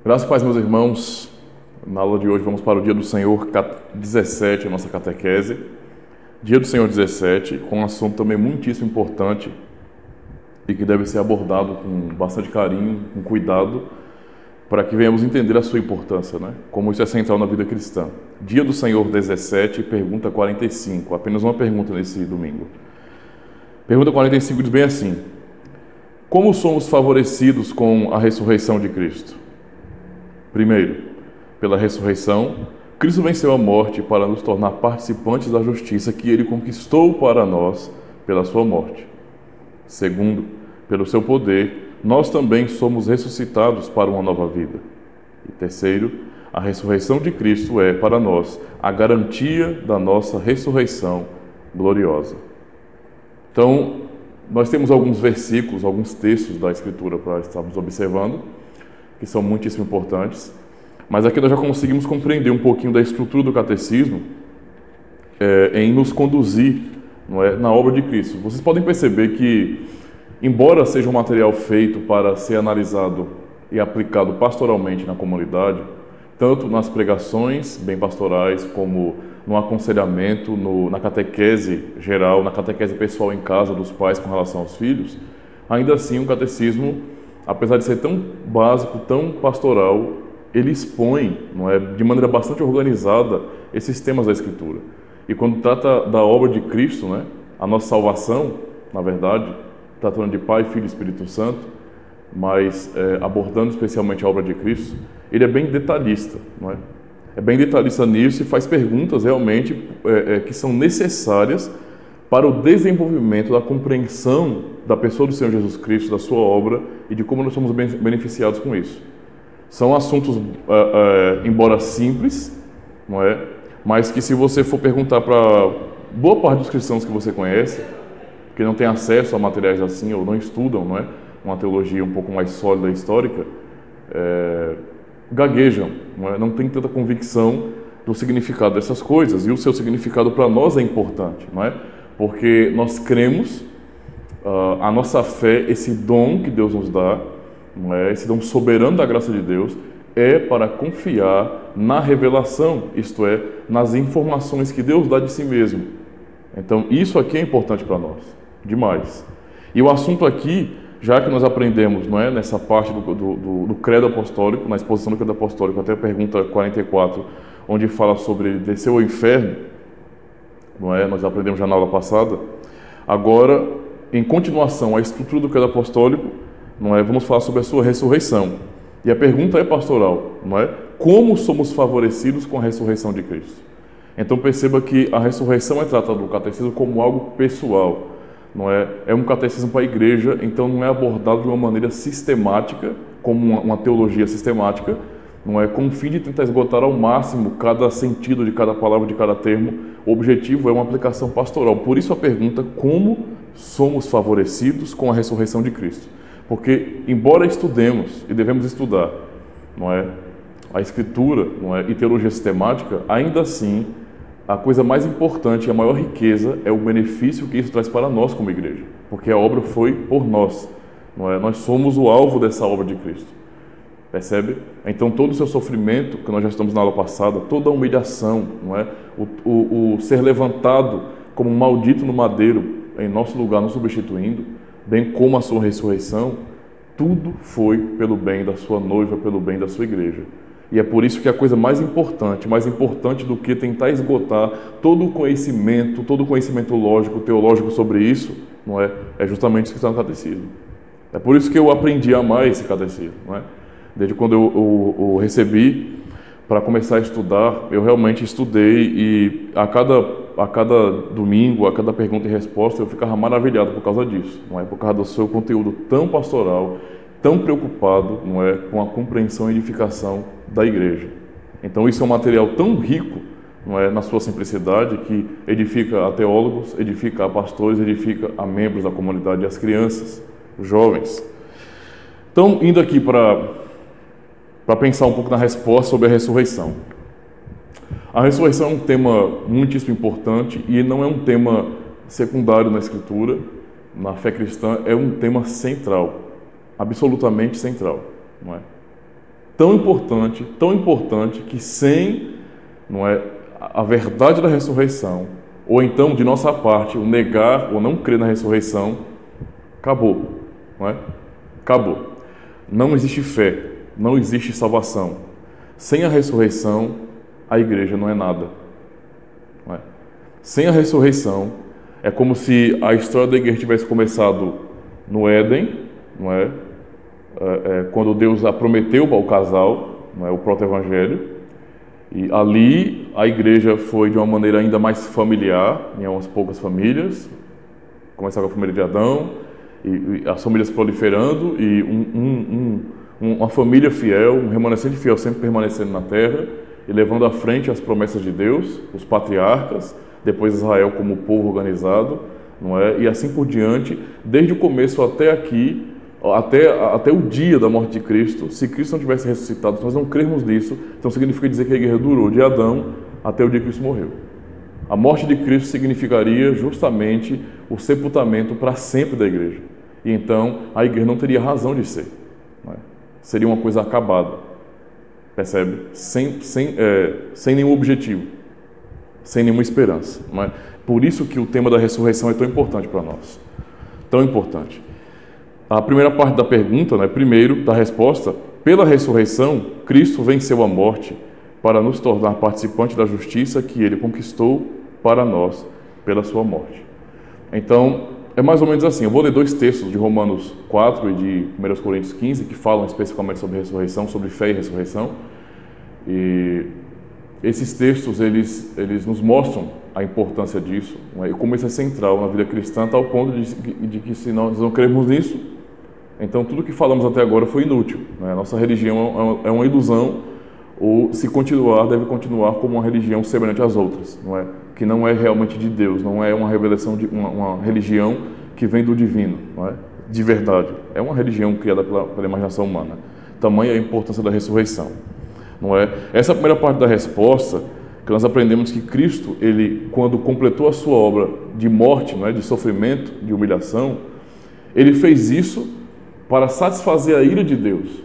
Graças a Deus, meus irmãos, na aula de hoje vamos para o Dia do Senhor 17, a nossa catequese. Dia do Senhor 17, com um assunto também muitíssimo importante e que deve ser abordado com bastante carinho, com cuidado, para que venhamos entender a sua importância, né? Como isso é central na vida cristã. Dia do Senhor 17, pergunta 45, apenas uma pergunta nesse domingo. Pergunta 45 diz bem assim: como somos favorecidos com a ressurreição de Cristo? Primeiro, pela ressurreição, Cristo venceu a morte para nos tornar participantes da justiça que Ele conquistou para nós pela sua morte. Segundo, pelo seu poder, nós também somos ressuscitados para uma nova vida. E terceiro, a ressurreição de Cristo é, para nós, a garantia da nossa ressurreição gloriosa. Então, nós temos alguns versículos, alguns textos da Escritura para estarmos observando, que são muitíssimo importantes, mas aqui nós já conseguimos compreender um pouquinho da estrutura do catecismo em nos conduzir, não é, na obra de Cristo. Vocês podem perceber que, embora seja um material feito para ser analisado e aplicado pastoralmente na comunidade, tanto nas pregações bem pastorais, como no aconselhamento, na catequese geral, na catequese pessoal em casa dos pais com relação aos filhos, ainda assim o catecismo, apesar de ser tão básico, tão pastoral, ele expõe, não é, de maneira bastante organizada esses temas da Escritura. E quando trata da obra de Cristo, né, a nossa salvação, na verdade, tratando de Pai, Filho e Espírito Santo, mas abordando especialmente a obra de Cristo, ele é bem detalhista, não é? É bem detalhista nisso e faz perguntas realmente que são necessárias para o desenvolvimento da compreensão da pessoa do Senhor Jesus Cristo, da sua obra e de como nós somos beneficiados com isso. São assuntos, embora simples, não é? Mas que, se você for perguntar para boa parte dos cristãos que você conhece, que não tem acesso a materiais assim ou não estudam, não é, uma teologia um pouco mais sólida e histórica, gaguejam, não tem tanta convicção do significado dessas coisas, e o seu significado para nós é importante, não é? Porque nós cremos, a nossa fé, esse dom que Deus nos dá, não é? Esse dom soberano da graça de Deus, é para confiar na revelação, isto é, nas informações que Deus dá de si mesmo. Então, isso aqui é importante para nós, demais. E o assunto aqui, já que nós aprendemos, não é, nessa parte do credo apostólico, na exposição do credo apostólico, até a pergunta 44, onde fala sobre descer ao inferno, não é? Nós aprendemos já na aula passada. Agora, em continuação à estrutura do credo apostólico, não é, vamos falar sobre a sua ressurreição. E a pergunta é pastoral, não é? Como somos favorecidos com a ressurreição de Cristo? Então perceba que a ressurreição é tratada no catecismo como algo pessoal, não é? É um catecismo para a igreja, então não é abordado de uma maneira sistemática, como uma teologia sistemática, não é, com o fim de tentar esgotar ao máximo cada sentido de cada palavra, de cada termo. O objetivo é uma aplicação pastoral. Por isso a pergunta: como somos favorecidos com a ressurreição de Cristo? Porque, embora estudemos e devemos estudar, não é, a Escritura, não é, e teologia sistemática, ainda assim a coisa mais importante e a maior riqueza é o benefício que isso traz para nós como igreja, porque a obra foi por nós, não é? Nós somos o alvo dessa obra de Cristo. Percebe? Então todo o seu sofrimento, que nós já estamos na aula passada, toda a humilhação, não é? O ser levantado como um maldito no madeiro em nosso lugar, nos substituindo, bem como a sua ressurreição, tudo foi pelo bem da sua noiva, pelo bem da sua igreja. E é por isso que a coisa mais importante do que tentar esgotar todo o conhecimento lógico, teológico sobre isso, não é? É justamente isso que está no catecismo. É por isso que eu aprendi a amar esse catecismo, não é? Desde quando eu recebi para começar a estudar, eu realmente estudei, e a cada domingo, a cada pergunta e resposta, eu ficava maravilhado por causa disso, não é? Por causa do seu conteúdo tão pastoral, tão preocupado, não é, com a compreensão e edificação da igreja. Então isso é um material tão rico, não é, na sua simplicidade, que edifica a teólogos, edifica a pastores, edifica a membros da comunidade, as crianças, os jovens. Então, indo aqui para pensar um pouco na resposta sobre a ressurreição. A ressurreição é um tema muitíssimo importante e não é um tema secundário na Escritura, na fé cristã, é um tema central, absolutamente central, não é? tão importante que sem, não é, a verdade da ressurreição, ou então de nossa parte, o negar ou não crer na ressurreição, acabou, não é? Acabou. Não existe fé, não existe salvação. Sem a ressurreição, a igreja não é nada. Não é? Sem a ressurreição, é como se a história da igreja tivesse começado no Éden, não é? Quando Deus a prometeu ao casal, não é? O proto-evangelho, e ali a igreja foi de uma maneira ainda mais familiar, em umas poucas famílias, começar com a família de Adão, e as famílias proliferando, e uma família fiel, um remanescente fiel sempre permanecendo na terra, e levando à frente as promessas de Deus, os patriarcas, depois Israel como povo organizado, não é? E assim por diante, desde o começo até aqui, até o dia da morte de Cristo. Se Cristo não tivesse ressuscitado, se nós não crermos nisso, então significa dizer que a igreja durou de Adão até o dia que Cristo morreu. A morte de Cristo significaria justamente o sepultamento para sempre da igreja. E então a igreja não teria razão de ser. Não é? Seria uma coisa acabada. Percebe? Sem nenhum objetivo. Sem nenhuma esperança. Não é? Por isso que o tema da ressurreição é tão importante para nós. Tão importante. A primeira parte da pergunta, né, primeiro, da resposta, pela ressurreição, Cristo venceu a morte para nos tornar participantes da justiça que Ele conquistou para nós pela sua morte. Então, é mais ou menos assim. Eu vou ler dois textos de Romanos 4 e de 1 Coríntios 15, que falam especificamente sobre ressurreição, sobre fé e ressurreição. E esses textos, eles nos mostram a importância disso, né, e como isso é central na vida cristã, a tal ponto de que se nós não crermos nisso, então tudo que falamos até agora foi inútil. Né? A nossa religião é uma ilusão, ou se continuar, deve continuar como uma religião semelhante às outras, não é? Que não é realmente de Deus, não é uma revelação de uma religião que vem do divino, não é? De verdade. É uma religião criada pela imaginação humana. Tamanha a importância da ressurreição, não é? Essa é a primeira parte da resposta, que nós aprendemos que Cristo, ele, quando completou a sua obra de morte, não é? De sofrimento, de humilhação, ele fez isso para satisfazer a ira de Deus,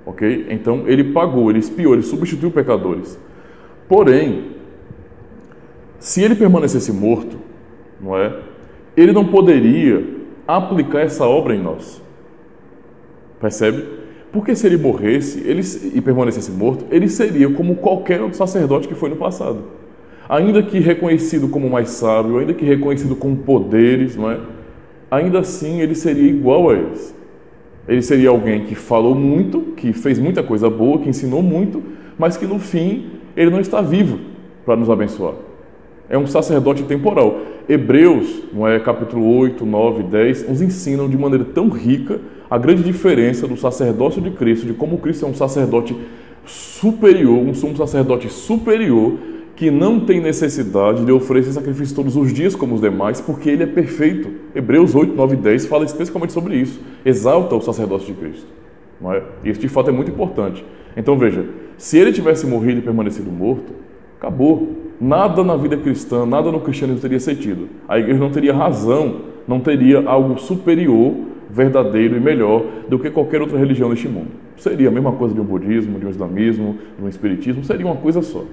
ok? Então ele pagou, ele expiou, ele substituiu pecadores. Porém, se ele permanecesse morto, não é? Ele não poderia aplicar essa obra em nós. Percebe? Porque se ele morresse e permanecesse morto, ele seria como qualquer outro sacerdote que foi no passado. Ainda que reconhecido como mais sábio, ainda que reconhecido com poderes, não é? Ainda assim ele seria igual a eles. Ele seria alguém que falou muito, que fez muita coisa boa, que ensinou muito, mas que no fim ele não está vivo para nos abençoar. É um sacerdote temporal. Hebreus, não é, capítulo 8, 9, 10, nos ensinam de maneira tão rica a grande diferença do sacerdócio de Cristo, de como Cristo é um sacerdote superior, um sumo sacerdote superior, que não tem necessidade de oferecer sacrifício todos os dias como os demais, porque ele é perfeito. Hebreus 8, 9 e 10 fala especificamente sobre isso. Exalta o sacerdócio de Cristo. Não é? E isso de fato é muito importante. Então veja, se ele tivesse morrido e permanecido morto, acabou. Nada na vida cristã, nada no cristianismo teria sentido. A igreja não teria razão, não teria algo superior, verdadeiro e melhor do que qualquer outra religião neste mundo. Seria a mesma coisa de um budismo, de um islamismo, de um espiritismo, seria uma coisa só.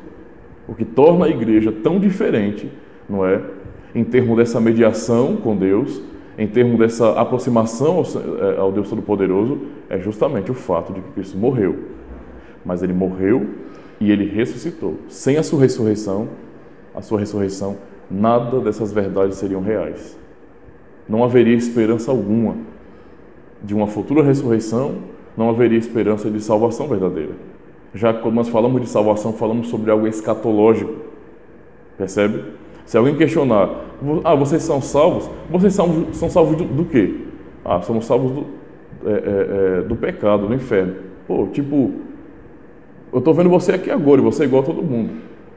O que torna a igreja tão diferente, não é? Em termos dessa mediação com Deus, em termos dessa aproximação ao Deus Todo-Poderoso, é justamente o fato de que Cristo morreu. Mas ele morreu e ele ressuscitou. Sem a sua ressurreição, nada dessas verdades seriam reais. Não haveria esperança alguma de uma futura ressurreição, não haveria esperança de salvação verdadeira. Já que quando nós falamos de salvação, falamos sobre algo escatológico. Percebe? Se alguém questionar, vocês são salvos? Vocês são salvos do quê? Somos salvos do pecado, do inferno. Pô, tipo, eu estou vendo você aqui agora e você é igual a todo mundo.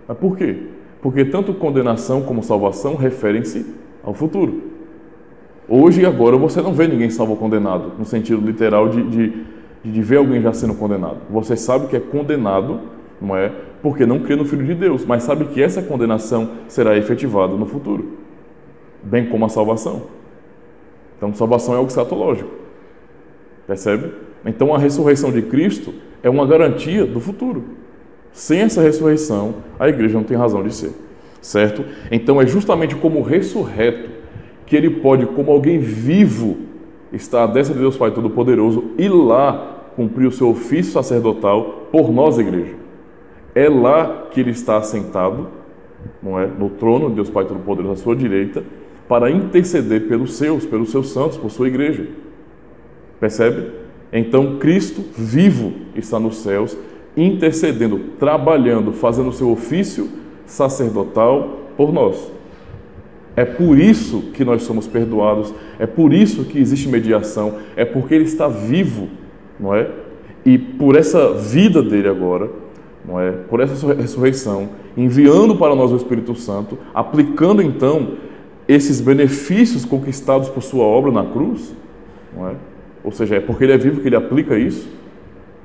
Mas por quê? Porque tanto condenação como salvação referem-se ao futuro. Hoje e agora você não vê ninguém salvo ou condenado, no sentido literal de ver alguém já sendo condenado. Você sabe que é condenado, não é? Porque não crê no Filho de Deus, mas sabe que essa condenação será efetivada no futuro, bem como a salvação. Então, salvação é algo escatológico. Percebe? Então, a ressurreição de Cristo é uma garantia do futuro. Sem essa ressurreição, a igreja não tem razão de ser, certo? Então é justamente como ressurreto que ele pode, como alguém vivo, estar à destra de Deus Pai Todo-Poderoso e lá cumprir o seu ofício sacerdotal por nós, igreja. É lá que ele está assentado, não é? No trono de Deus Pai Todo-Poderoso à sua direita, para interceder pelos seus santos, por sua igreja. Percebe? Então Cristo vivo está nos céus, intercedendo, trabalhando, fazendo o seu ofício sacerdotal por nós. É por isso que nós somos perdoados, é por isso que existe mediação, é porque ele está vivo, não é? E por essa vida dele agora, não é? Por essa ressurreição, enviando para nós o Espírito Santo, aplicando então esses benefícios conquistados por sua obra na cruz, não é? Ou seja, é porque ele é vivo que ele aplica isso.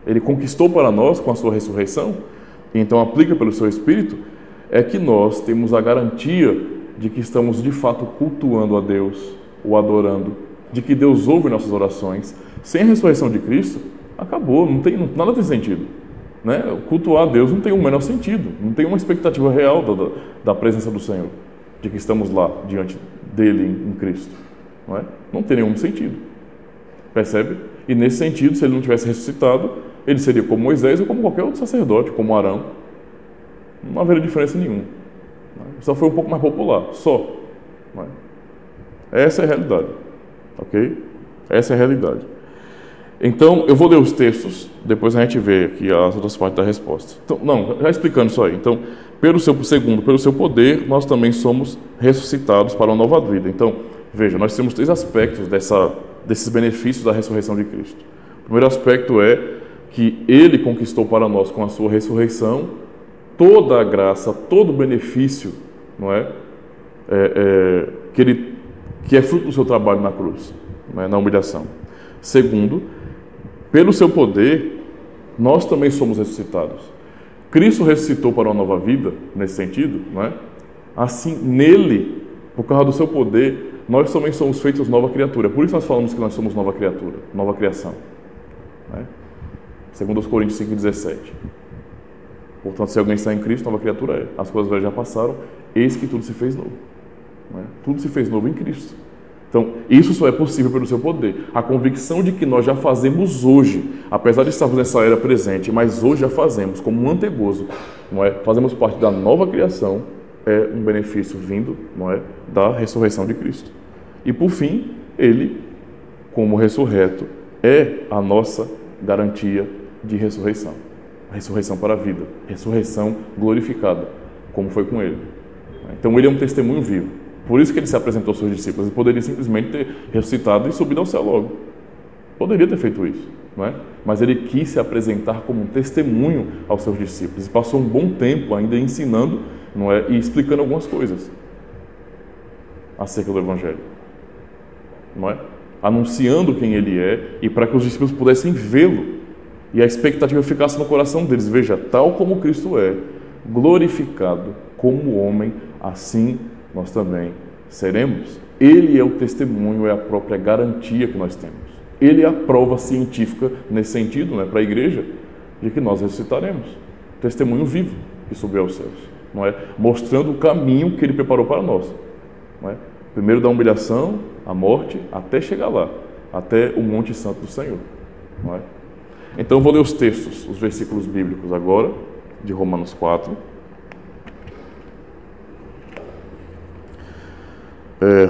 Ele conquistou para nós com a sua ressurreição, e então aplica pelo seu Espírito, é que nós temos a garantia de que estamos de fato cultuando a Deus, o adorando, de que Deus ouve nossas orações. Sem a ressurreição de Cristo, acabou, nada tem sentido, né? Cultuar a Deus não tem o menor sentido, não tem uma expectativa real da presença do Senhor, de que estamos lá diante dele em Cristo, não é? Não tem nenhum sentido, percebe? E nesse sentido, se ele não tivesse ressuscitado, ele seria como Moisés ou como qualquer outro sacerdote, como Arão. Não haveria diferença nenhuma. Só foi um pouco mais popular, só. Essa é a realidade, ok? Essa é a realidade. Então, eu vou ler os textos, depois a gente vê aqui as outras partes da resposta. Então, já explicando isso aí. Então, pelo seu poder, nós também somos ressuscitados para uma nova vida. Então, veja, nós temos 3 aspectos desses benefícios da ressurreição de Cristo. O primeiro aspecto é que ele conquistou para nós com a sua ressurreição toda a graça, todo o benefício, não é? Que é fruto do seu trabalho na cruz, não é? Na humilhação. Segundo, pelo seu poder, nós também somos ressuscitados. Cristo ressuscitou para uma nova vida, nesse sentido, não é? Assim, nele, por causa do seu poder, nós também somos feitos nova criatura. Por isso nós falamos que nós somos nova criatura, nova criação. Não é? Segundo os Coríntios 5,17. Portanto, se alguém está em Cristo, nova criatura é. As coisas velhas já passaram, eis que tudo se fez novo. Não é? Tudo se fez novo em Cristo. Então, isso só é possível pelo seu poder. A convicção de que nós já fazemos hoje, apesar de estarmos nessa era presente, mas hoje já fazemos, como um antegozo, não é? Fazemos parte da nova criação, é um benefício vindo, não é? Da ressurreição de Cristo. E por fim, ele, como ressurreto, é a nossa garantia de ressurreição. Ressurreição para a vida, ressurreição glorificada, como foi com ele. Então ele é um testemunho vivo. Por isso que ele se apresentou aos seus discípulos. Ele poderia simplesmente ter ressuscitado e subido ao céu logo. Poderia ter feito isso, não é? Mas ele quis se apresentar como um testemunho aos seus discípulos. E passou um bom tempo ainda ensinando, não é? E explicando algumas coisas acerca do Evangelho, não é? Anunciando quem ele é e para que os discípulos pudessem vê-lo. E a expectativa ficasse no coração deles. Veja, tal como Cristo é, glorificado como homem, assim nós também seremos. Ele é o testemunho, é a própria garantia que nós temos. Ele é a prova científica, nesse sentido, né, para a igreja, de que nós ressuscitaremos. Testemunho vivo que subiu aos céus, não é? Mostrando o caminho que ele preparou para nós. Não é? Primeiro da humilhação, a morte, até chegar lá, até o Monte Santo do Senhor. Não é? Então, eu vou ler os textos, os versículos bíblicos agora, de Romanos 4.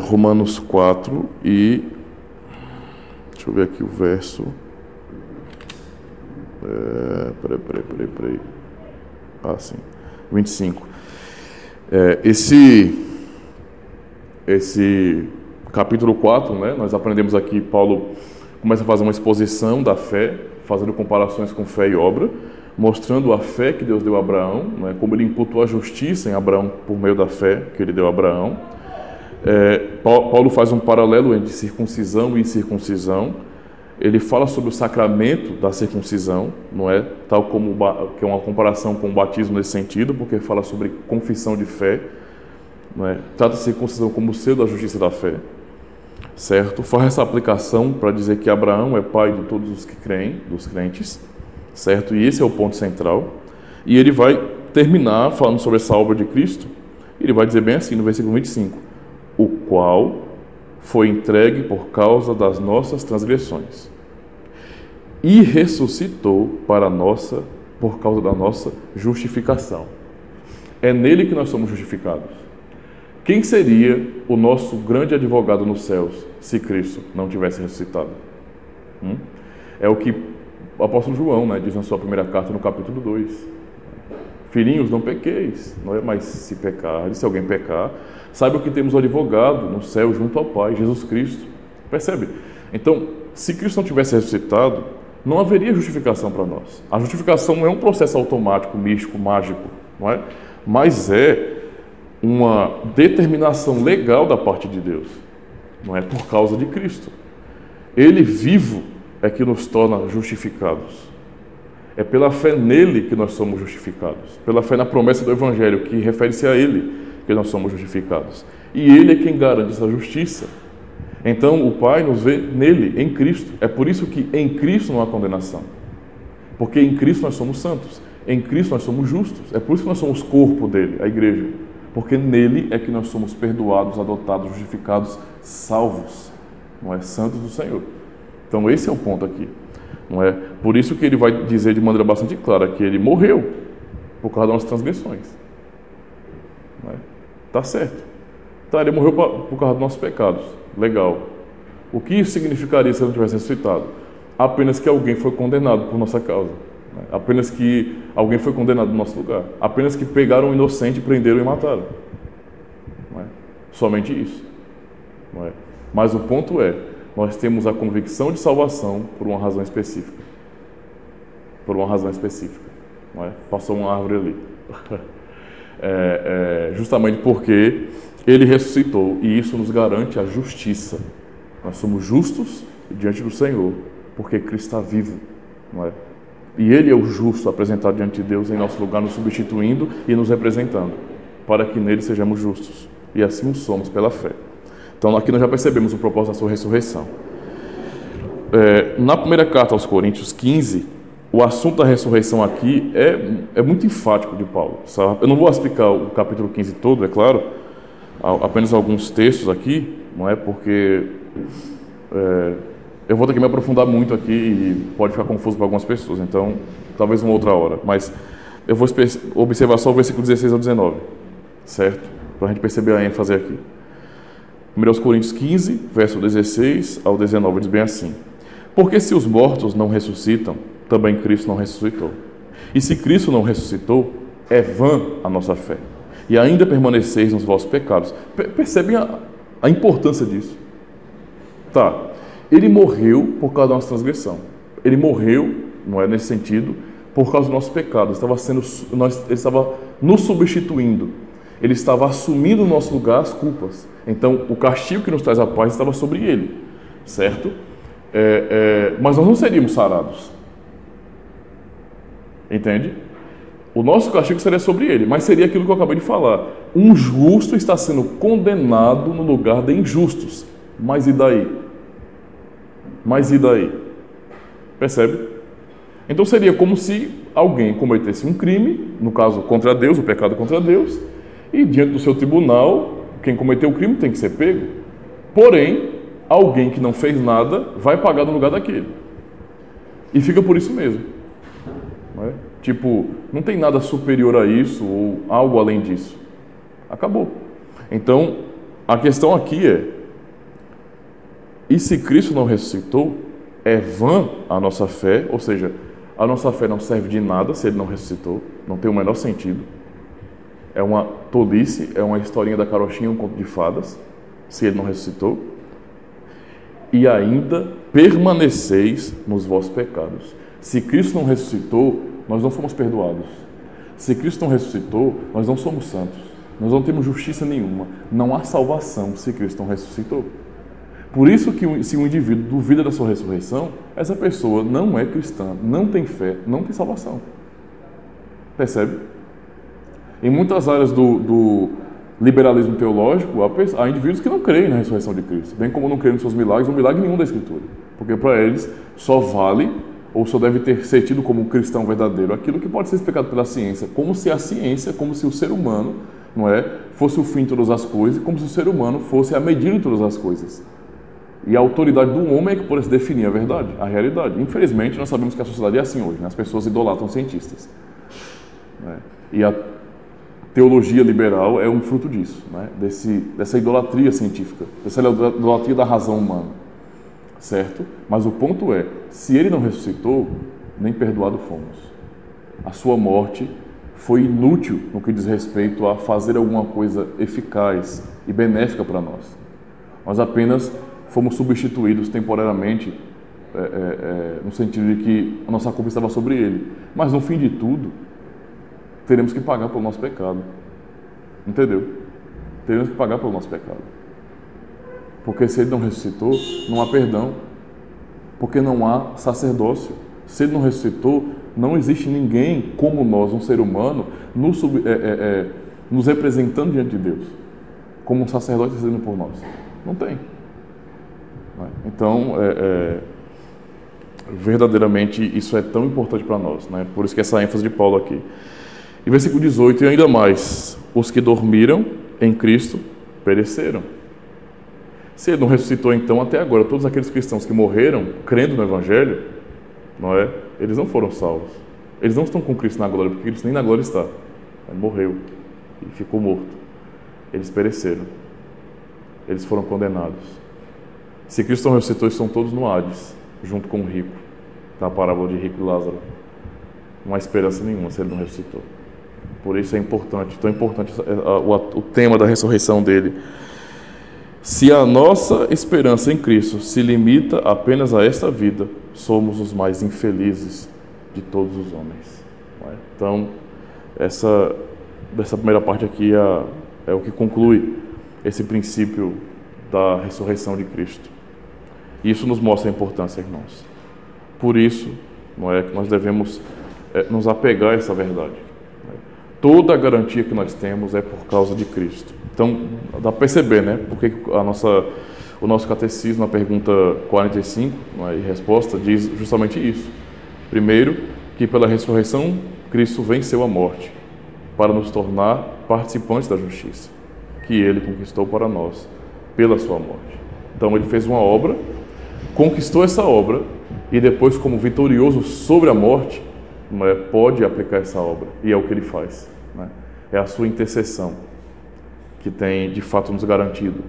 Romanos 4 e... Deixa eu ver aqui o verso... Peraí. Ah, sim. 25. Esse capítulo 4, né, nós aprendemos aqui, Paulo começa a fazer uma exposição da fé, fazendo comparações com fé e obra, mostrando a fé que Deus deu a Abraão, né, como ele imputou a justiça em Abraão por meio da fé que ele deu a Abraão. Paulo faz um paralelo entre circuncisão e incircuncisão. Ele fala sobre o sacramento da circuncisão, não é? Tal como que é uma comparação com o batismo nesse sentido, porque fala sobre confissão de fé, não é? Trata a circuncisão como o selo da justiça da fé, certo? Faz essa aplicação para dizer que Abraão é pai de todos os que creem, dos crentes, certo? E esse é o ponto central. E ele vai terminar falando sobre essa obra de Cristo. Ele vai dizer bem assim no versículo 25: o qual foi entregue por causa das nossas transgressões e ressuscitou por causa da nossa justificação. É nele que nós somos justificados. Quem seria o nosso grande advogado nos céus se Cristo não tivesse ressuscitado? É o que o apóstolo João, diz na sua primeira carta, no capítulo 2. Filhinhos, não pequeis, não é mais se pecar, se alguém pecar, saiba que temos o advogado no céu junto ao Pai, Jesus Cristo. Percebe? Então, se Cristo não tivesse ressuscitado, não haveria justificação para nós. A justificação não é um processo automático, místico, mágico, não é? Mas é uma determinação legal da parte de Deus, não é? Por causa de Cristo. Ele vivo é que nos torna justificados. É pela fé nele que nós somos justificados. Pela fé na promessa do Evangelho, que refere-se a ele, que nós somos justificados. E ele é quem garante essa justiça. Então, o Pai nos vê nele, em Cristo. É por isso que em Cristo não há condenação. Porque em Cristo nós somos santos. Em Cristo nós somos justos. É por isso que nós somos corpo dele, a igreja. Porque nele é que nós somos perdoados, adotados, justificados, salvos. Não é? Santos do Senhor. Então, esse é o ponto aqui. Não é? Por isso que ele vai dizer de maneira bastante clara que ele morreu por causa das nossas transgressões. Não é? Tá certo. Tá, ele morreu por causa dos nossos pecados. Legal. O que isso significaria se ele não tivesse ressuscitado? Apenas que alguém foi condenado por nossa causa. Não é? Apenas que alguém foi condenado no nosso lugar. Apenas que pegaram um inocente, prenderam e mataram. Não é? Somente isso. Não é? Mas o ponto é, nós temos a convicção de salvação por uma razão específica. Por uma razão específica. Não é? Passou uma árvore ali. Justamente porque ele ressuscitou e isso nos garante a justiça. Nós somos justos diante do Senhor porque Cristo está vivo. Não é? E ele é o justo apresentado diante de Deus em nosso lugar, nos substituindo e nos representando, para que nele sejamos justos. E assim o somos pela fé. Então aqui nós já percebemos o propósito da sua ressurreição. Na primeira carta aos Coríntios 15, o assunto da ressurreição aqui é muito enfático de Paulo. Sabe? Eu não vou explicar o capítulo 15 todo, é claro, apenas alguns textos aqui, não é? Porque eu vou ter que me aprofundar muito aqui e pode ficar confuso para algumas pessoas, então talvez uma outra hora. Mas eu vou observar só o versículo 16 ao 19, certo? Para a gente perceber a ênfase aqui. 1 Coríntios 15, verso 16 ao 19, diz bem assim: porque se os mortos não ressuscitam, também Cristo não ressuscitou. E se Cristo não ressuscitou, é vã a nossa fé. E ainda permaneceis nos vossos pecados. Percebem a importância disso? Tá, ele morreu por causa da nossa transgressão. Ele morreu, não é nesse sentido, por causa do nosso pecado. Ele estava nos substituindo. Ele estava assumindo no nosso lugar as culpas. Então, o castigo que nos traz a paz estava sobre ele, certo? Mas nós não seríamos sarados. Entende? O nosso castigo seria sobre ele, mas seria aquilo que eu acabei de falar. Um justo está sendo condenado no lugar de injustos. Mas e daí? Mas e daí? Percebe? Então seria como se alguém cometesse um crime, no caso contra Deus, o pecado contra Deus, e diante do seu tribunal, quem cometeu o crime tem que ser pego. Porém, alguém que não fez nada vai pagar no lugar daquele. E fica por isso mesmo. Não é? Tipo, não tem nada superior a isso ou algo além disso. Acabou. Então, a questão aqui e se Cristo não ressuscitou, é vã a nossa fé, ou seja, a nossa fé não serve de nada se ele não ressuscitou, não tem o menor sentido. É uma tolice, é uma historinha da carochinha, um conto de fadas, se ele não ressuscitou. E ainda permaneceis nos vossos pecados. Se Cristo não ressuscitou, nós não fomos perdoados. Se Cristo não ressuscitou, nós não somos santos. Nós não temos justiça nenhuma. Não há salvação se Cristo não ressuscitou. Por isso que se um indivíduo duvida da sua ressurreição, essa pessoa não é cristã, não tem fé, não tem salvação. Percebe? Em muitas áreas do liberalismo teológico, há indivíduos que não creem na ressurreição de Cristo, bem como não creem nos seus milagres, ou milagre nenhum da Escritura. Porque para eles só vale ou só deve ser tido como um cristão verdadeiro aquilo que pode ser explicado pela ciência, como se a ciência, como se o ser humano, não é, fosse o fim de todas as coisas, como se o ser humano fosse a medida de todas as coisas. E a autoridade do homem é que pode definir a verdade, a realidade. Infelizmente, nós sabemos que a sociedade é assim hoje, né? As pessoas idolatram cientistas. Né? E a teologia liberal é um fruto disso, né? Dessa idolatria científica, dessa idolatria da razão humana. Certo? Mas o ponto é, se ele não ressuscitou, nem perdoado fomos. A sua morte foi inútil no que diz respeito a fazer alguma coisa eficaz e benéfica para nós. Nós apenas fomos substituídos temporariamente, no sentido de que a nossa culpa estava sobre ele. Mas no fim de tudo, teremos que pagar pelo nosso pecado. Entendeu? Teremos que pagar pelo nosso pecado. Porque se ele não ressuscitou, não há perdão. Porque não há sacerdócio. Se ele não ressuscitou, não existe ninguém como nós, um ser humano, nos representando diante de Deus. Como um sacerdote recebendo por nós. Não tem. Então, verdadeiramente, isso é tão importante para nós. Né? Por isso que essa ênfase de Paulo aqui. E versículo 18, e ainda mais, os que dormiram em Cristo pereceram. Se ele não ressuscitou, então, até agora, todos aqueles cristãos que morreram crendo no Evangelho, não é? Eles não foram salvos. Eles não estão com Cristo na glória, porque Cristo nem na glória está. Ele morreu e ficou morto. Eles pereceram. Eles foram condenados. Se Cristo não ressuscitou, estão todos no Hades, junto com o rico, da parábola de rico e Lázaro. Não há esperança nenhuma se ele não ressuscitou. Por isso é importante, tão importante o tema da ressurreição dele. Se a nossa esperança em Cristo se limita apenas a esta vida, somos os mais infelizes de todos os homens. Então, dessa primeira parte aqui é o que conclui esse princípio da ressurreição de Cristo. Isso nos mostra a importância, irmãos. Por isso, não é que nós devemos nos apegar a essa verdade. Toda a garantia que nós temos é por causa de Cristo. Então, dá para perceber, né? Porque o nosso catecismo, na pergunta 45, e resposta, diz justamente isso. Primeiro, que pela ressurreição, Cristo venceu a morte, para nos tornar participantes da justiça, que Ele conquistou para nós, pela sua morte. Então, Ele fez uma obra, conquistou essa obra, e depois, como vitorioso sobre a morte, pode aplicar essa obra, e é o que Ele faz. É a sua intercessão que tem de fato nos garantido.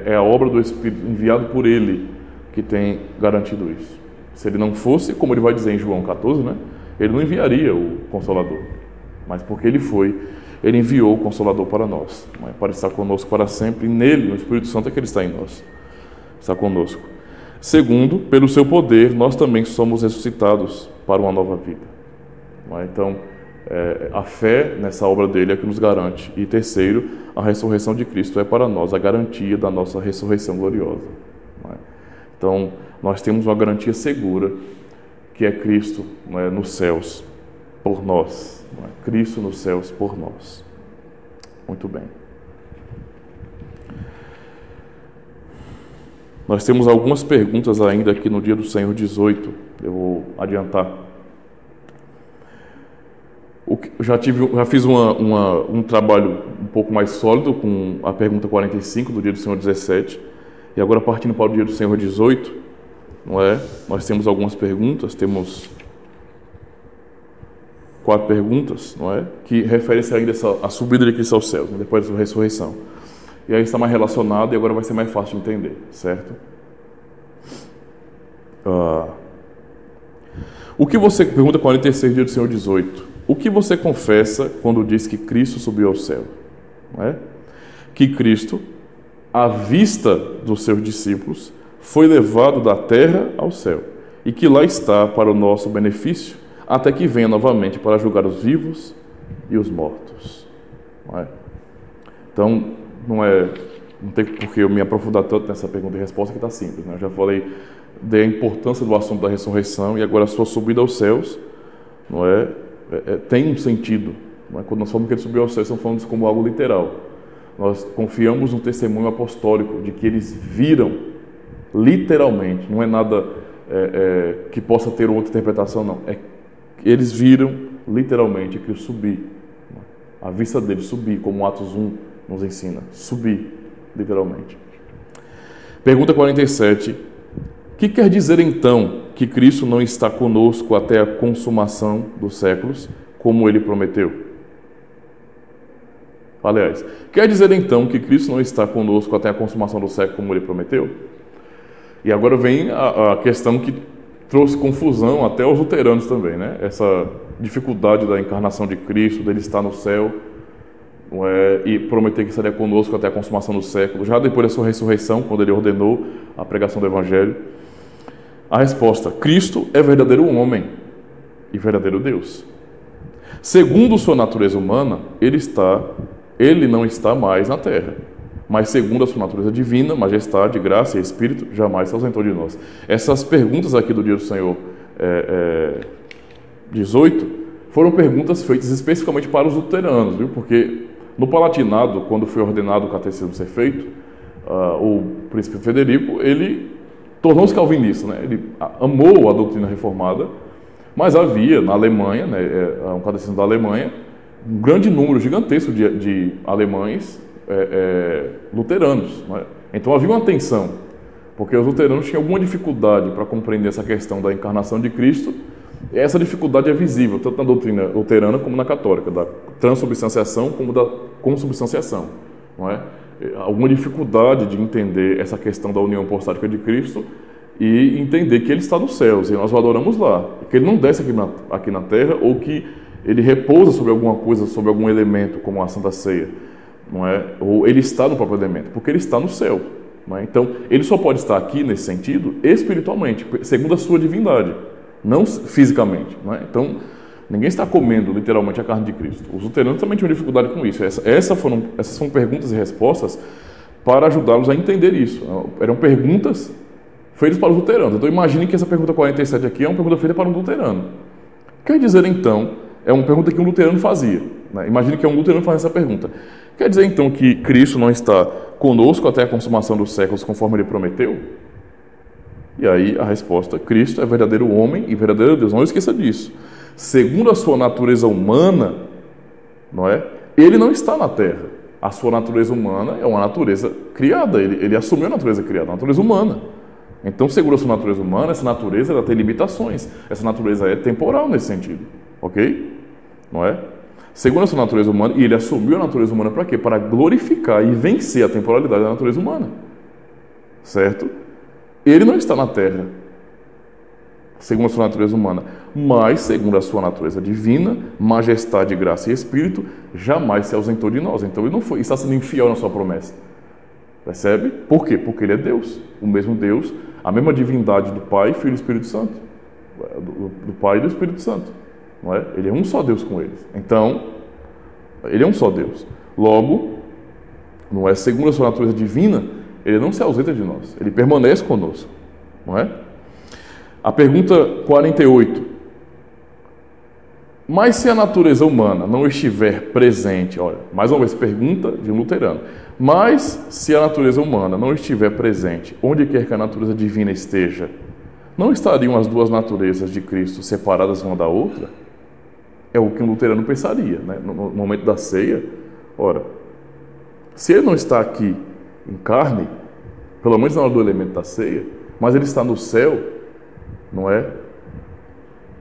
É a obra do Espírito enviado por Ele que tem garantido isso. Se Ele não fosse, como Ele vai dizer em João 14, Ele não enviaria o Consolador, mas porque Ele foi, Ele enviou o Consolador para nós, para estar conosco para sempre, e nele, no Espírito Santo, é que Ele está em nós, está conosco. Segundo, pelo seu poder, nós também somos ressuscitados para uma nova vida. Então, a fé nessa obra dele é que nos garante. E terceiro, a ressurreição de Cristo é para nós a garantia da nossa ressurreição gloriosa. Então, nós temos uma garantia segura, que é Cristo nos céus por nós. Cristo nos céus por nós. Muito bem. Nós temos algumas perguntas ainda aqui no Dia do Senhor 18. Eu vou adiantar. Já fiz um trabalho um pouco mais sólido com a pergunta 45 do Dia do Senhor 17. E agora, partindo para o Dia do Senhor 18, nós temos algumas perguntas, temos 4 perguntas, que referem-se ainda a subida de Cristo aos céus, depois da ressurreição. E aí está mais relacionado e agora vai ser mais fácil de entender, certo? Pergunta 46, Dia do Senhor 18. O que você confessa quando diz que Cristo subiu ao céu? Que Cristo, à vista dos seus discípulos, foi levado da terra ao céu e que lá está para o nosso benefício, até que venha novamente para julgar os vivos e os mortos. Então, não tem por que eu me aprofundar tanto nessa pergunta e resposta, que está simples. Eu já falei da importância do assunto da ressurreição, e agora a sua subida aos céus tem um sentido. Quando nós falamos que ele subiu aos céus, estamos falando isso como algo literal. Nós confiamos no testemunho apostólico de que eles viram literalmente, não é nada que possa ter outra interpretação, não. Eles viram literalmente Cristo subir, a vista deles subir, como Atos 1 nos ensina, subir, literalmente. Pergunta 47. O que quer dizer então que Cristo não está conosco até a consumação dos séculos, como ele prometeu? Aliás, quer dizer então que Cristo não está conosco até a consumação do século, como ele prometeu? E agora vem a questão que trouxe confusão até aos luteranos também, né? Essa dificuldade da encarnação de Cristo, dele estar no céu, e prometer que estaria conosco até a consumação do século, já depois da sua ressurreição, quando ele ordenou a pregação do Evangelho. A resposta: Cristo é verdadeiro homem e verdadeiro Deus. Segundo sua natureza humana, ele não está mais na terra, mas segundo a sua natureza divina, majestade, graça e espírito, jamais se ausentou de nós. Essas perguntas aqui do Dia do Senhor 18 foram perguntas feitas especificamente para os luteranos, viu? Porque no Palatinado, quando foi ordenado o catecismo ser feito, o príncipe Frederico, ele tornou-se calvinista, né? Ele amou a doutrina reformada, mas havia na Alemanha, né, um catecismo da Alemanha, um grande número gigantesco de alemães luteranos, né? Então havia uma tensão, porque os luteranos tinham alguma dificuldade para compreender essa questão da encarnação de Cristo. E essa dificuldade é visível tanto na doutrina luterana como na católica, da transubstanciação como da consubstanciação, não é? Alguma dificuldade de entender essa questão da união hipostática de Cristo e entender que ele está nos céus e nós o adoramos lá, que ele não desce aqui na terra, ou que ele repousa sobre alguma coisa, sobre algum elemento, como a Santa Ceia, não é? Ou ele está no próprio elemento, porque ele está no céu, não é? Então ele só pode estar aqui nesse sentido espiritualmente, segundo a sua divindade, não fisicamente, não é? Então ninguém está comendo literalmente a carne de Cristo. Os luteranos também tinham dificuldade com isso. Essas foram perguntas e respostas para ajudá-los a entender isso. Eram perguntas feitas para os luteranos. Então imagine que essa pergunta 47 aqui é uma pergunta feita para um luterano. Quer dizer então, é uma pergunta que um luterano fazia, né? Imagine que é um luterano fazendo essa pergunta. Quer dizer então que Cristo não está conosco até a consumação dos séculos, conforme ele prometeu? E aí a resposta: Cristo é verdadeiro homem e verdadeiro Deus. Não esqueça disso. Segundo a sua natureza humana, não é? Ele não está na terra. A sua natureza humana é uma natureza criada. Ele assumiu a natureza criada, a natureza humana. Então, segundo a sua natureza humana, essa natureza ela tem limitações. Essa natureza é temporal nesse sentido, ok? Não é? Segundo a sua natureza humana, e ele assumiu a natureza humana para quê? Para glorificar e vencer a temporalidade da natureza humana, certo? Ele não está na terra, segundo a sua natureza humana, mas, segundo a sua natureza divina, majestade, graça e espírito, jamais se ausentou de nós. Então ele não está sendo infiel na sua promessa. Percebe? Por quê? Porque ele é Deus, o mesmo Deus, a mesma divindade do Pai, Filho e Espírito Santo, do Pai e do Espírito Santo, não é? Ele é um só Deus com eles. Então, ele é um só Deus. Logo, não é? Segundo a sua natureza divina, ele não se ausenta de nós, ele permanece conosco, não é? A pergunta 48. Mas se a natureza humana não estiver presente, olha, mais uma vez pergunta de um luterano, mas se a natureza humana não estiver presente, onde quer que a natureza divina esteja, não estariam as duas naturezas de Cristo separadas uma da outra? É o que um luterano pensaria, né? No momento da ceia. Ora, se ele não está aqui em carne, pelo menos na hora do elemento da ceia, mas ele está no céu, não é?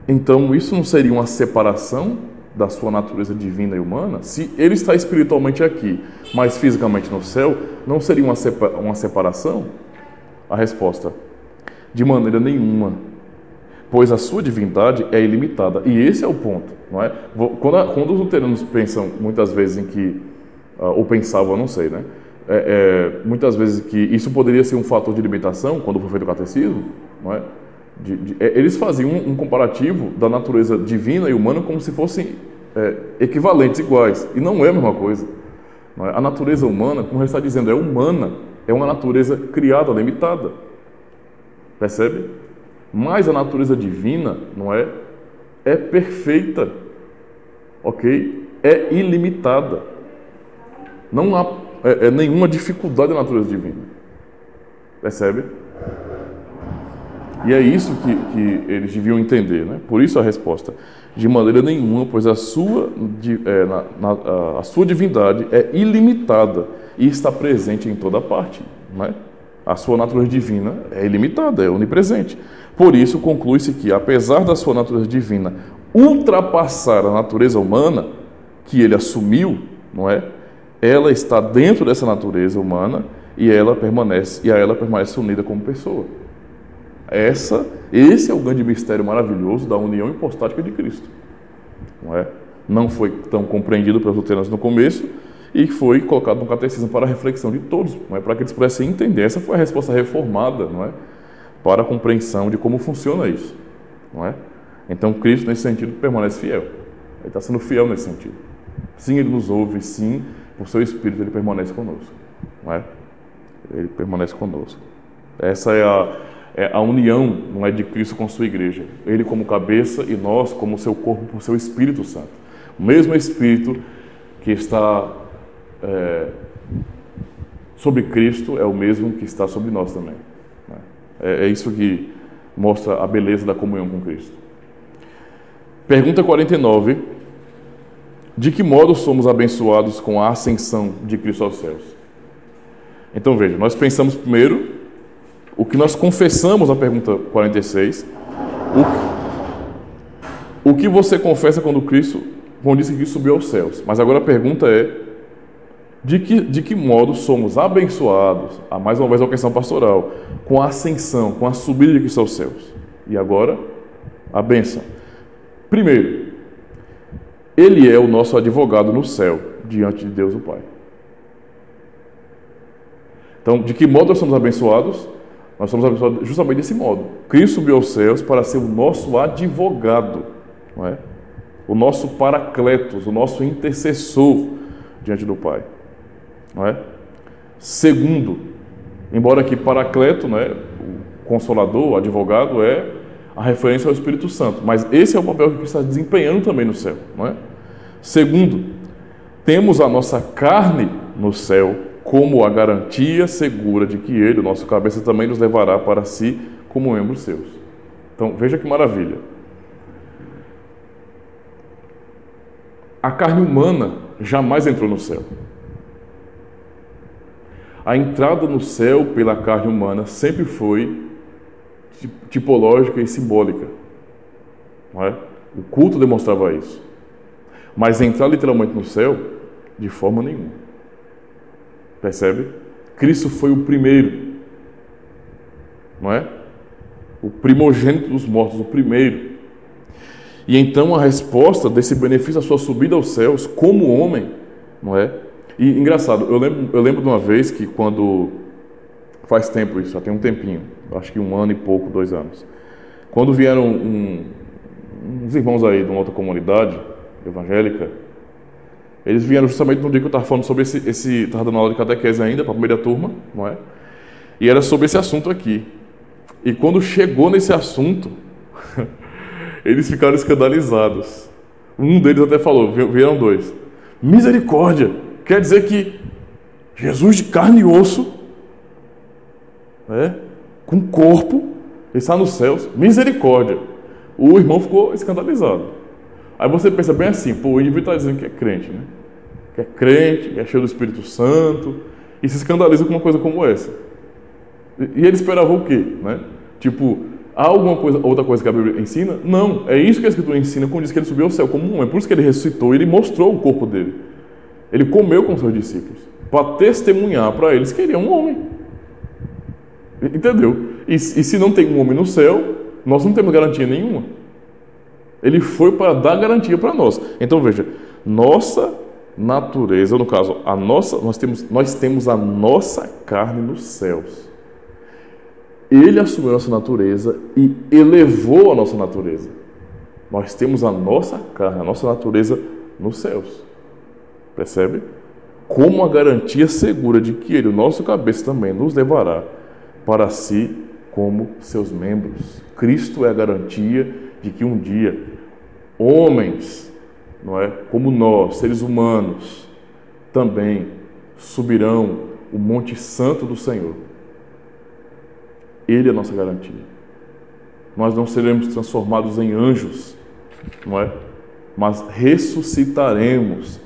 Então isso não seria uma separação da sua natureza divina e humana? Se ele está espiritualmente aqui, mas fisicamente no céu, não seria uma separação? A resposta: de maneira nenhuma, pois a sua divindade é ilimitada. E esse é o ponto, não é? Quando os luteranos pensam muitas vezes em que, ou pensavam, eu não sei, né? Muitas vezes que isso poderia ser um fator de limitação, quando foi feito o catecismo, não é? Eles faziam um comparativo da natureza divina e humana como se fossem equivalentes, iguais, e não é a mesma coisa, não é? A natureza humana, como ele está dizendo, é humana, é uma natureza criada, limitada, percebe? Mas a natureza divina, não é? É perfeita, ok? É ilimitada, não há nenhuma dificuldade na natureza divina, percebe? E é isso que eles deviam entender, né? Por isso a resposta: de maneira nenhuma, pois a sua divindade é ilimitada e está presente em toda parte, né? A sua natureza divina é ilimitada, é onipresente. Por isso, conclui-se que, apesar da sua natureza divina ultrapassar a natureza humana, que ele assumiu, não é? Ela está dentro dessa natureza humana e a ela permanece unida como pessoa. Esse é o grande mistério maravilhoso da união hipostática de Cristo. Não é? Não foi tão compreendido pelos luteranos no começo, e foi colocado no catecismo para a reflexão de todos, não é? Para que eles pudessem entender. Essa foi a resposta reformada, não é? Para a compreensão de como funciona isso, não é? Então Cristo, nesse sentido, permanece fiel. Ele está sendo fiel nesse sentido. Sim, Ele nos ouve, sim, por seu Espírito Ele permanece conosco, não é? Ele permanece conosco. Essa é a união, não é, de Cristo com sua igreja. Ele como cabeça e nós como seu corpo por seu Espírito Santo. O mesmo Espírito que está sobre Cristo é o mesmo que está sobre nós também. É isso que mostra a beleza da comunhão com Cristo. Pergunta 49. De que modo somos abençoados com a ascensão de Cristo aos céus? Então veja, nós pensamos primeiro o que nós confessamos na pergunta 46. O que você confessa quando diz que Cristo subiu aos céus? Mas agora a pergunta é: de que modo somos abençoados, mais uma vez a questão pastoral, com a ascensão, com a subida de Cristo aos céus? E agora, a bênção. Primeiro, Ele é o nosso advogado no céu, diante de Deus o Pai. Então, de que modo nós somos abençoados? Nós somos abençoados justamente desse modo. Cristo subiu aos céus para ser o nosso advogado, não é? O nosso paracletos, o nosso intercessor diante do Pai, não é? Segundo, embora aqui paracleto, né, o consolador, o advogado, é a referência ao Espírito Santo, mas esse é o papel que Cristo está desempenhando também no céu, não é? Segundo, temos a nossa carne no céu como a garantia segura de que Ele, o nosso cabeça, também nos levará para si como membros seus. Então, veja que maravilha. A carne humana jamais entrou no céu. A entrada no céu pela carne humana sempre foi tipológica e simbólica, não é? O culto demonstrava isso. Mas entrar literalmente no céu, de forma nenhuma. Percebe? Cristo foi o primeiro, não é? O primogênito dos mortos, o primeiro. E então a resposta desse benefício, a sua subida aos céus, como homem, não é? E engraçado, eu lembro de uma vez que quando, faz tempo isso, já tem um tempinho, acho que 1 ano e pouco, 2 anos, quando vieram uns irmãos aí de uma outra comunidade evangélica, eles vieram justamente no dia que eu estava falando sobre estava dando aula de catequese ainda, para a primeira turma, não é? E era sobre esse assunto aqui. E quando chegou nesse assunto, eles ficaram escandalizados. Um deles até falou, vieram 2, misericórdia, quer dizer que Jesus de carne e osso, com corpo, ele está nos céus, misericórdia. O irmão ficou escandalizado. Aí você pensa bem assim, o indivíduo está dizendo que é crente, né? Que é crente, que é cheio do Espírito Santo, e se escandaliza com uma coisa como essa. E ele esperava o quê, né? Tipo, há outra coisa que a Bíblia ensina? Não, é isso que a Escritura ensina quando diz que ele subiu ao céu como um homem. Por isso que ele ressuscitou e ele mostrou o corpo dele. Ele comeu com seus discípulos, para testemunhar para eles que ele é um homem. Entendeu? E se não tem um homem no céu, nós não temos garantia nenhuma. Ele foi para dar garantia para nós. Então veja, nossa natureza, no caso, nós temos a nossa carne nos céus. Ele assumiu a nossa natureza e elevou a nossa natureza. Nós temos a nossa carne, a nossa natureza nos céus. Percebe? Como a garantia segura de que Ele, o nosso cabeça, também nos levará para si como seus membros. Cristo é a garantia de que um dia homens, não é, como nós, seres humanos, também subirão o Monte Santo do Senhor. Ele é a nossa garantia. nós não seremos transformados em anjos, não é? Mas ressuscitaremos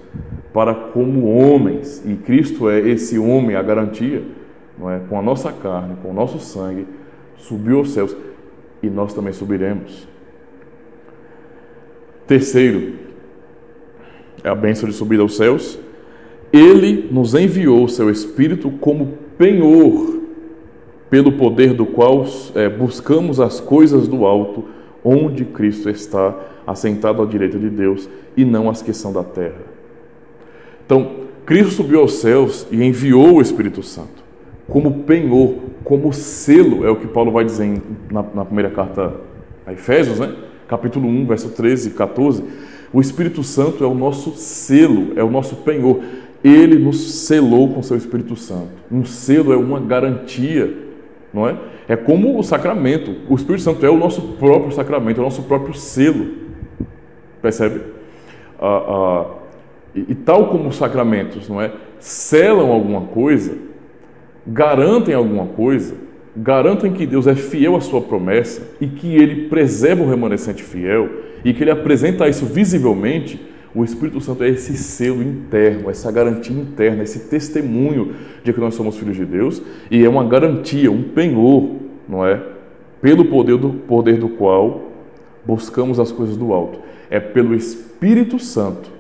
para como homens, e Cristo é esse homem, a garantia, não é? Com a nossa carne, com o nosso sangue, subiu aos céus, e nós também subiremos. Terceiro, é a bênção de subida aos céus. Ele nos enviou o seu Espírito como penhor, pelo poder do qual buscamos as coisas do alto, onde Cristo está assentado à direita de Deus, e não as que são da terra. Então, Cristo subiu aos céus e enviou o Espírito Santo como penhor, como selo, é o que Paulo vai dizer na primeira carta a Efésios, né? Capítulo 1, verso 13 e 14. O Espírito Santo é o nosso selo, é o nosso penhor. Ele nos selou com seu Espírito Santo. Um selo é uma garantia, não é? É como o sacramento. O Espírito Santo é o nosso próprio sacramento, é o nosso próprio selo. Percebe? E tal como os sacramentos, não é? Selam alguma coisa, garantem alguma coisa, garantem que Deus é fiel à sua promessa e que Ele preserva o remanescente fiel e que Ele apresenta isso visivelmente. O Espírito Santo é esse selo interno, essa garantia interna, esse testemunho de que nós somos filhos de Deus, e é uma garantia, um penhor, não é? Pelo poder do qual buscamos as coisas do alto. É pelo Espírito Santo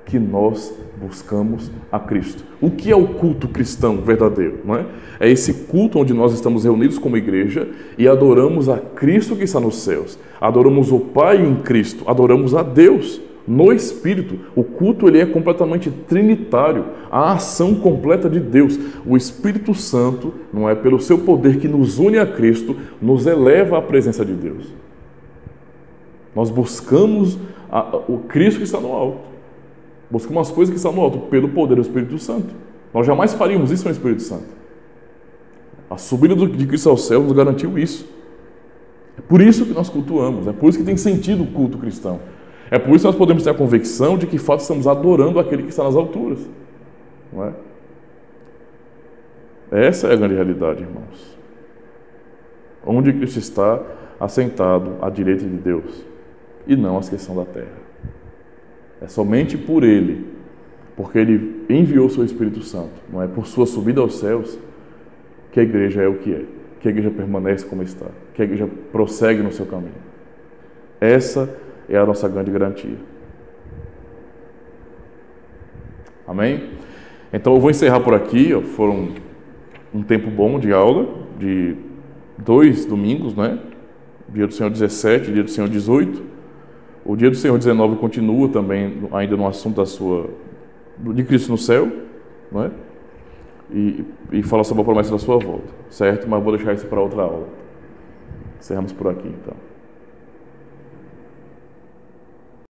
que nós buscamos a Cristo. O que é o culto cristão verdadeiro? Não é? É esse culto onde nós estamos reunidos como igreja e adoramos a Cristo que está nos céus. Adoramos o Pai em Cristo, adoramos a Deus no Espírito. O culto ele é completamente trinitário, a ação completa de Deus. O Espírito Santo, não é, pelo seu poder que nos une a Cristo, nos eleva à presença de Deus. Nós buscamos o Cristo que está no alto. Buscamos as coisas que estão no alto pelo poder do Espírito Santo. Nós jamais faríamos isso no Espírito Santo. A subida de Cristo aos céus nos garantiu isso. É por isso que nós cultuamos, é por isso que tem sentido o culto cristão. É por isso que nós podemos ter a convicção de que, de fato, estamos adorando aquele que está nas alturas. Não é? Essa é a grande realidade, irmãos. Onde Cristo está assentado à direita de Deus, e não as que são da terra. É somente por Ele, porque Ele enviou o seu Espírito Santo, não é por sua subida aos céus, que a igreja é o que é, que a igreja permanece como está, que a igreja prossegue no seu caminho. Essa é a nossa grande garantia. Amém? Então eu vou encerrar por aqui. Foram um tempo bom de aula, de 2 domingos, né? Dia do Senhor 17, dia do Senhor 18. O dia do Senhor 19 continua também ainda no assunto de Cristo no céu, não é? E fala sobre a promessa da sua volta, certo? Mas vou deixar isso para outra aula. Encerramos por aqui, então.